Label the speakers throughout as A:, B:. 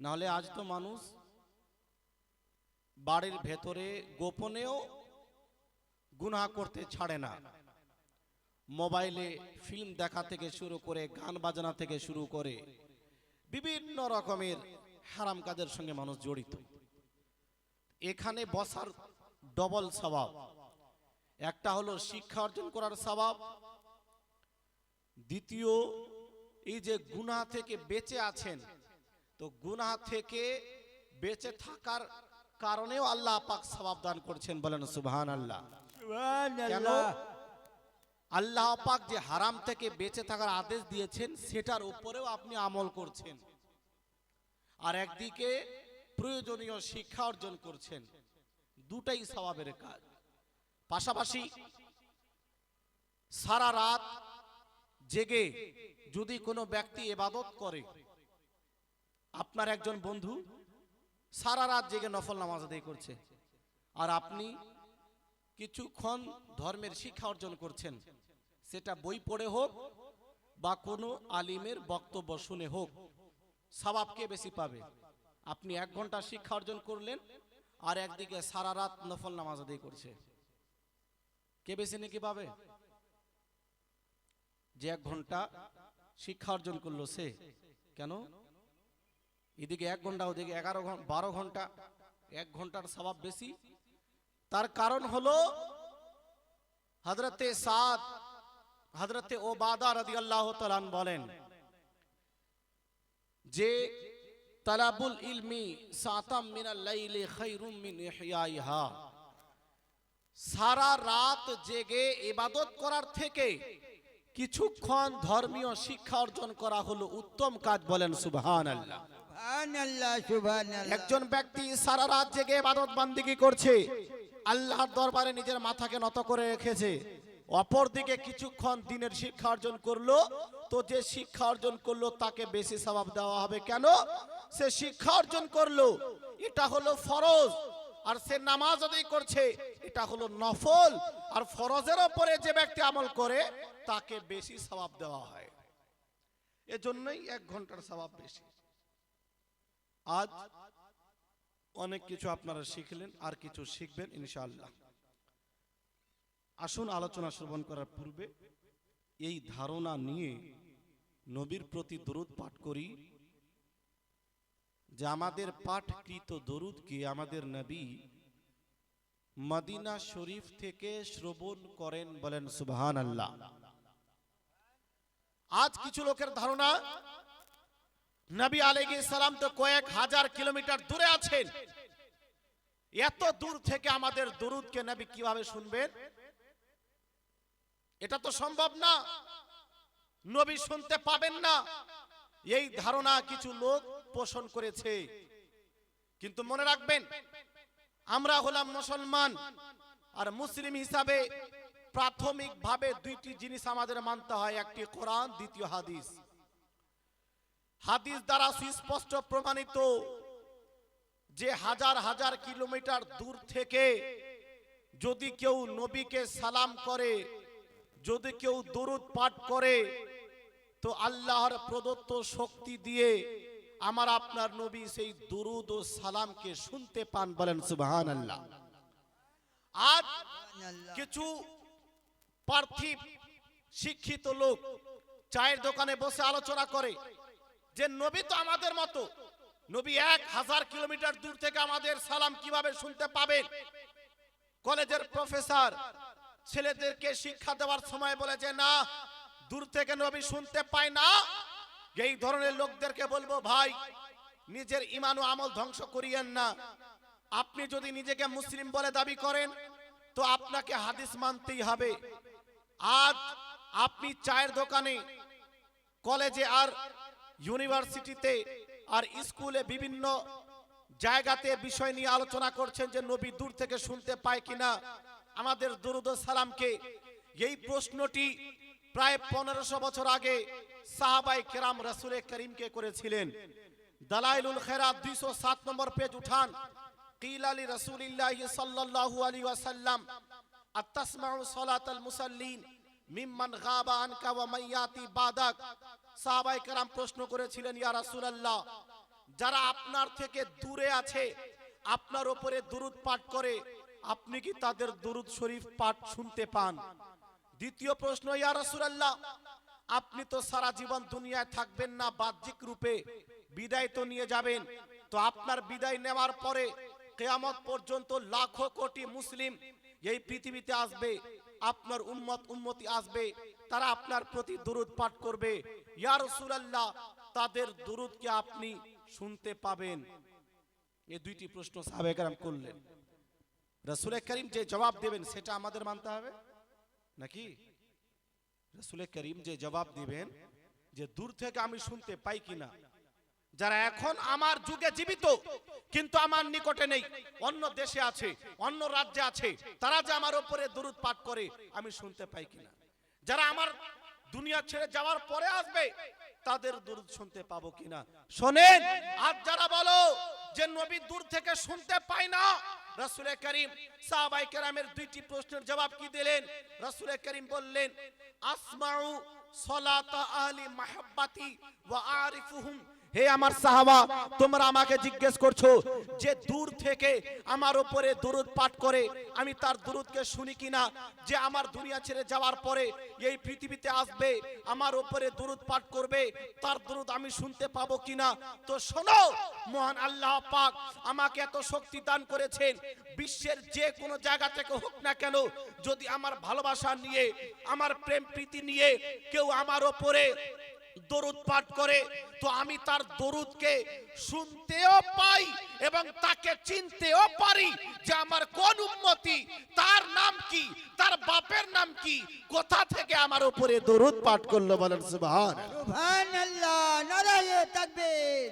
A: নাহলে আজ তো মানুষ বাড়ির ভেতরে গোপনেও গুনাহ করতে ছাড়ে না। মোবাইলে ফিল্ম দেখা থেকে শুরু করে গান বাজনা থেকে শুরু করে বিভিন্ন রকমের হারাম কাজের সঙ্গে মানুষ জড়িত। এখানে বসার ডবল সওয়াব, একটা হলো শিক্ষা অর্জন করার সওয়াব, দ্বিতীয় এই যে গুনাহ থেকে বেঁচে আছেন, তো গুনাহ থেকে বেঁচে থাকার কারণেও আল্লাহ পাক সওয়াব দান করছেন, বলেন সুবহানাল্লাহ। কেন? আল্লাহ পাক যে হারাম থেকে বেঁচে থাকার আদেশ দিয়েছেন সেটার উপরেও আপনি আমল করছেন, আর একদিকে প্রয়োজনীয় শিক্ষা অর্জন করছেন, দুটাই সওয়াবের কাজ। পাশাপাশি সারা রাত জেগে যদি কোনো ব্যক্তি ইবাদত করে, আপনার একজন বন্ধু সারা রাত জেগে নফল নামাজ আদায় করছে, আর আপনি কিছুক্ষণ ধর্মের শিক্ষা অর্জন করছেন, সেটা বই পড়ে হোক বা কোনো আলিমের বক্তব্য শুনে হোক, সওয়াব কে বেশি পাবে? আপনি 1 ঘন্টা শিক্ষা অর্জন করলেন আর একদিকে সারা রাত নফল নামাজ আদায় করছে, কে বেশি নাকি পাবে? যে 1 ঘন্টা শিক্ষা অর্জন করলো সে। কেন? এদিকে 1 ঘন্টা, ওদিকে 12 ঘন্টা, 1 ঘন্টার সওয়াব বেশি। তার কারণ হলো হযরতে সাদ, হযরতে ওবাদা রাদিয়াল্লাহু তাআলা বলেন যে তালাবুল ইলমি সাতাম মিনাল লাইলি খায়রুম মিন ইহয়াইহা, সারা রাত জেগে ইবাদত করার থেকে কিছুক্ষণ ধর্মীয় শিক্ষা অর্জন করা হলো উত্তম কাজ, বলেন সুবহানাল্লাহ।
B: সুবহানাল্লাহ, সুবহানাল্লাহ।
A: একজন ব্যক্তি সারা রাত জেগে ইবাদত বান্দিগি করছে, আল্লাহর দরবারে নিজের মাথাকে নত করে রেখেছে, অপরদিকে কিছুক্ষণ দিনের শিক্ষা অর্জন করলো, তো যে শিক্ষা অর্জন করলো তাকে বেশি সওয়াব দেওয়া হবে। কেন? সে শিক্ষা অর্জন করলো, এটা হলো ফরজ, আর সে নামাজ আদায় করছে, এটা হলো নফল, আর ফরজের উপরে যে ব্যক্তি আমল করে তাকে বেশি সওয়াব দেওয়া হয়। এজন্যই 1 ঘন্টার সওয়াব বেশি। আজ অনেক কিছু আপনারা শিখলেন, আর কিছু শিখবেন ইনশাআল্লাহ। আসুন আলোচনা শ্রবণ করার পূর্বে এই ধারণা নিয়ে নবীর প্রতি দরুদ পাঠ করি যে আমাদের পাঠকৃত দরুদকে আমাদের নবী মদিনা শরীফ থেকে শ্রবণ করেন, বলেন সুবহানাল্লাহ। আজ কিছু লোকের ধারণা নবী আলাইহিস সালাম তো কয়েক হাজার কিলোমিটার দূরে আছেন, এত দূর থেকে আমাদের দরুদকে নবী কিভাবে শুনবেন? এটা তো সম্ভব না, নবী শুনতে পাবেন না, এই ধারণা কিছু লোক পোষণ করেছে। কিন্তু মনে রাখবেন, আমরা হলাম মুসলমান, আর মুসলিম হিসাবে প্রাথমিকভাবে 2টি জিনিস আমাদের মানতে হয়, একটি কোরআন, দ্বিতীয় হাদিস। হাদিস দ্বারা সুস্পষ্ট প্রমাণিত যে হাজার হাজার কিলোমিটার দূর থেকে যদি কেউ নবীকে সালাম করে, যদি কেউ দরুদ পাঠ করে, তো আল্লাহর প্রদত্ত শক্তি দিয়ে আমার আপনার নবী সেই দরুদ ও সালামকে শুনতে পান, বলেন সুবহানাল্লাহ। আজ কিছু পার্থিব শিক্ষিত লোক চায়ের দোকানে বসে আলোচনা করে যে নবী তো আমাদের মতো, নবী 1000 কিলোমিটার দূর থেকে আমাদের সালাম কিভাবে শুনতে পাবেন? কলেজের প্রফেসর ছেলেদেরকে শিক্ষা দেওয়ার সময় বলে যে না, দূর থেকে নবী শুনতে পায় না। এই ধরনের লোকদেরকে বলবো, ভাই নিজের ঈমান ও আমল ধ্বংস করিয়েন না। আপনি যদি নিজেকে মুসলিম বলে দাবি করেন তো আপনাকে হাদিস মানতেই হবে। আজ আপনি চায়ের দোকানে, কলেজে, আর ইউনিভার্সিটিতে, আর স্কুলে বিভিন্ন জায়গাতে বিষয় নিয়ে আলোচনা করছেন যে নবী দূর থেকে শুনতে পায় কিনা আমাদের দরুদ ও সালামকে। এই প্রশ্নটি প্রায় 1500 বছর আগে সাহাবায়ে কেরাম রাসূল করিমকে করেছিলেন। দালাইলুল খেরাত 207 নম্বর পেজ উঠান। কিল আলি রাসূলিল্লাহি সাল্লাল্লাহু আলাইহি ওয়াসাল্লাম আতাসমাউ সালাতাল মুসাল্লিন মিম্মান গাবা আনকা ওয়া মাইয়াতি বাদাক। সাহাবায়ে কেরাম প্রশ্ন করেছিলেন, ইয়া রাসূলুল্লাহ, যারা আপনার থেকে দূরে আছে আপনার উপরে দুরূদ পাঠ করে, আপনি কি তাদের দুরূদ শরীফ পাঠ শুনতে পান? দ্বিতীয় প্রশ্ন, ইয়া রাসূলুল্লাহ, আপনি তো সারা জীবন দুনিয়ায় থাকবেন না, বাহ্যিক রূপে বিদায় তো নিয়ে যাবেন, তো আপনার বিদায় নেওয়ার পরে কিয়ামত পর্যন্ত লাখো কোটি মুসলিম এই পৃথিবীতে আসবে, আপনার উম্মতি আসবে, তারা আপনার প্রতি দুরূদ পাঠ করবে, ইয়া রাসূলুল্লাহ, তাদের দুরূদ কি আপনি শুনতে পাবেন? এই দুইটি প্রশ্ন সাহাবায়ে কেরাম করলেন। রাসূল করিম যে জবাব দেবেন সেটা আমাদের মানতে হবে নাকি? রাসূল করিম যে জবাব দিবেন যে দূর থেকে আমি শুনতে পাই কিনা, যারা এখন আমার যুগে জীবিত কিন্তু আমার নিকটে নেই, অন্য দেশে আছে, অন্য রাজ্যে আছে, তারা যে আমার উপরে দুরূদ পাঠ করে আমি শুনতে পাই কিনা, যারা আমার দুনিয়া ছেড়ে যাওয়ার পরে আসবে তাদের দুরূদ শুনতে পাবো কিনা। শোনেন, আজ যারা বলো যে নবী দূর থেকে শুনতে পায় না, রাসূল করিম সাহাবায়ে কেরামের দুইটি প্রশ্নের জবাব কি দিলেন? রাসূল করিম বললেন, আসমাউ সালাতা আহলি মাহাব্বাতি ওয়া আরিফুহুম। হে আমার সাহাবা, তোমরা আমাকে জিজ্ঞেস করছো যে দূর থেকে আমার উপরে দুরূদ পাঠ করে আমি তার দুরূদকে শুনি কিনা, যে আমার দুনিয়া ছেড়ে যাওয়ার পরে এই পৃথিবীতে আসবে আমার উপরে দুরূদ পাঠ করবে, তার দুরূদ আমি শুনতে পাবো কিনা। তো শোনো, মহান আল্লাহ পাক আমাকে এত শক্তি দান করেছেন, বিশ্বের যে কোনো জায়গা থেকে হোক না কেন, যদি আমার ভালোবাসা নিয়ে, আমার প্রেম প্রীতি নিয়ে কেউ আমার উপরে দরুদ পাঠ করে, তো আমি তার দরুদকে শুনতেও পাই এবং তাকে চিনতেও পারি যে আমার কোন উম্মতি, তার নাম কি, তার বাপের নাম কি, কোথা থেকে আমার উপরে দরুদ পাঠ করলো, বলেন সুবহানাল্লাহ।
B: সুবহানাল্লাহ, নারায়ে তাকবীর,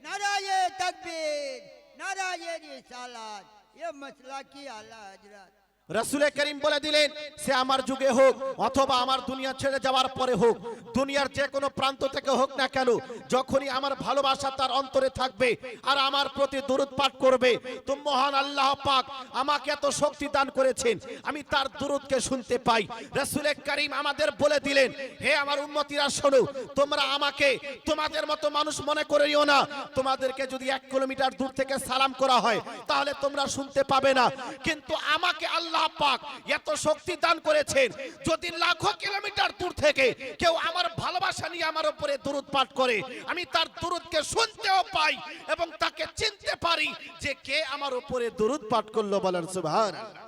B: নারায়ে তাকবীর, নারায়ে রিসালাত, ये मसला की आला हजरत।
A: রাসূল করিম বলে দিলেন, সে আমার যুগে হোক অথবা আমার দুনিয়া ছেড়ে যাওয়ার পরে হোক, দুনিয়ার যে কোনো প্রান্ত থেকে হোক না কেন, যখনই আমার ভালোবাসা তার অন্তরে থাকবে আর আমার প্রতি দুরূদ পাঠ করবে, তো মহান আল্লাহ পাক আমাকে এত শক্তি দান করেছেন আমি তার দুরূদকে শুনতে পাই। রাসূল করিম আমাদের বলে দিলেন, হে আমার উম্মতিরা শোনো, তোমরা আমাকে তোমাদের মতো মানুষ মনে করিও না, তোমাদেরকে যদি 1 কিলোমিটার দূর থেকে সালাম করা হয় তাহলে তোমরা শুনতে পাবে না, কিন্তু আমাকে আল্লাহ পাক এত শক্তি দান করেছেন, যদি লাখো কিলোমিটার দূর থেকে কেউ আমার ভালোবাসা নিয়ে আমার উপরে দুরূদ পাঠ করে আমি তার দুরূদকে শুনতেও পাই এবং তাকে চিনতে পারি যে কে আমার উপরে দুরূদ পাঠ করলো, বলেন সুবহানাল্লাহ।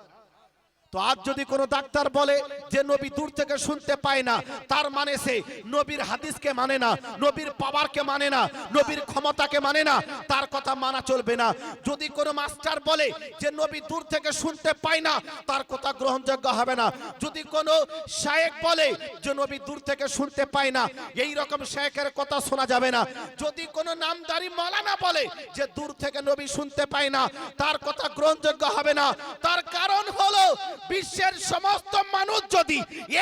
A: তো আজ যদি কোনো ডাক্তার বলে যে নবী দূর থেকে শুনতে পায় না, তার মানে সে নবীর হাদিসকে মানে না, নবীর পাওয়ারকে মানে না, নবীর ক্ষমতাকে মানে না, তার কথা মানা চলবে না। যদি কোনো মাস্টার বলে যে নবী দূর থেকে শুনতে পায় না, তার কথা গ্রহণযোগ্য হবে না। যদি কোনো শায়েখ বলে যে নবী দূর থেকে শুনতে পায় না, এই রকম শায়েখের কথা শোনা যাবে না। যদি কোনো নামদারি মাওলানা বলে যে দূর থেকে নবী শুনতে পায় না, তার কথা গ্রহণযোগ্য হবে না। তার কারণ হলো বিশ্বের সমস্ত মানুষ যদি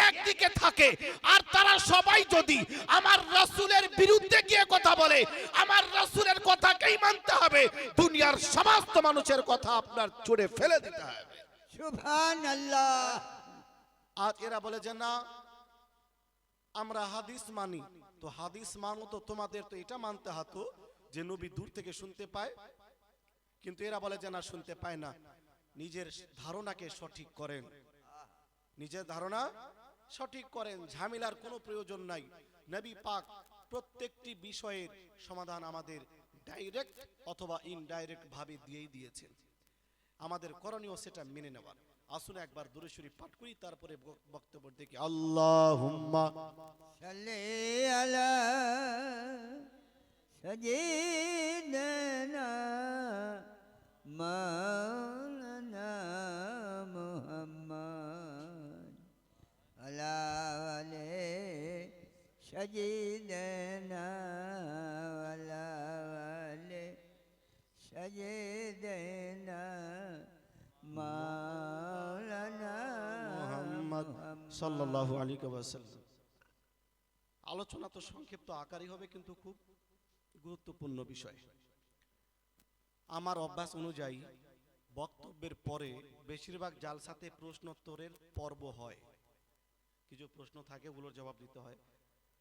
A: একদিকে থাকে আর তারা সবাই যদি আমার রাসূলের বিরুদ্ধে গিয়ে কথা বলে, আমার রাসূলের কথাকেই মানতে হবে, দুনিয়ার সমস্ত মানুষের কথা আপনার ছুঁড়ে ফেলে দিতে হবে।
B: সুবহানাল্লাহ।
A: আজ এরা বলে যে না আমরা হাদিস মানি, তো হাদিস মানো তো তোমাদের তো এটা মানতে হতো যে নবী দূর থেকে শুনতে পায়, কিন্তু এরা বলে যে না শুনতে পায় না। নিজের ধারণাকে সঠিক করেন, নিজের ধারণা সঠিক করেন, ঝামেলার কোনো প্রয়োজন নাই। নবী পাক প্রত্যেকটি বিষয়ের সমাধান আমাদের ডাইরেক্ট অথবা ইনডাইরেক্ট ভাবে দিয়েই দিয়েছেন, আমাদের করণীয় সেটা মেনে নেওয়ার। আসুন একবার দুরূদ শরীফ পাঠ করি, তারপরে বক্তব্য দেখি। আল্লাহুম্মা
B: সাল্লি আলা সাইয়্যিদিনা মাওলানা মুহাম্মদ আলা আলি সাইয়্যিদিনা আলা আলি সাইয়্যিদিনা মাওলানা
A: মুহাম্মদ সাল্লাল্লাহু আলাইহি ওয়াসাল্লাম। আলোচনা তো সংক্ষিপ্ত আকারই হবে কিন্তু খুব গুরুত্বপূর্ণ বিষয়। আমার অভ্যাস অনুযায়ী বক্তব্যের পরে বেশিরভাগ জালসাতে প্রশ্নোত্তরের পর্ব হয়, কিছু প্রশ্ন থাকে ওগুলোর জবাব দিতে হয়।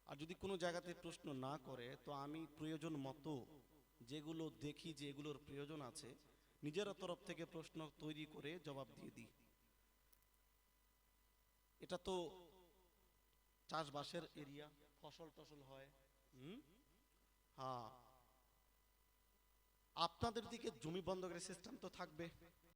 A: আর যদি কোনো জায়গাতে প্রশ্ন না করে তো আমি প্রয়োজন মতো যেগুলো দেখি যে এগুলোর প্রয়োজন আছে নিজের তরফ থেকে প্রশ্ন তৈরি করে জবাব দিয়ে দিই। এটা তো চাষবাসের এরিয়া, ফসল টসল হয়। হ্যাঁ, আপনাদের দিকে জমি বন্ধকের সিস্টেম তো থাকবে।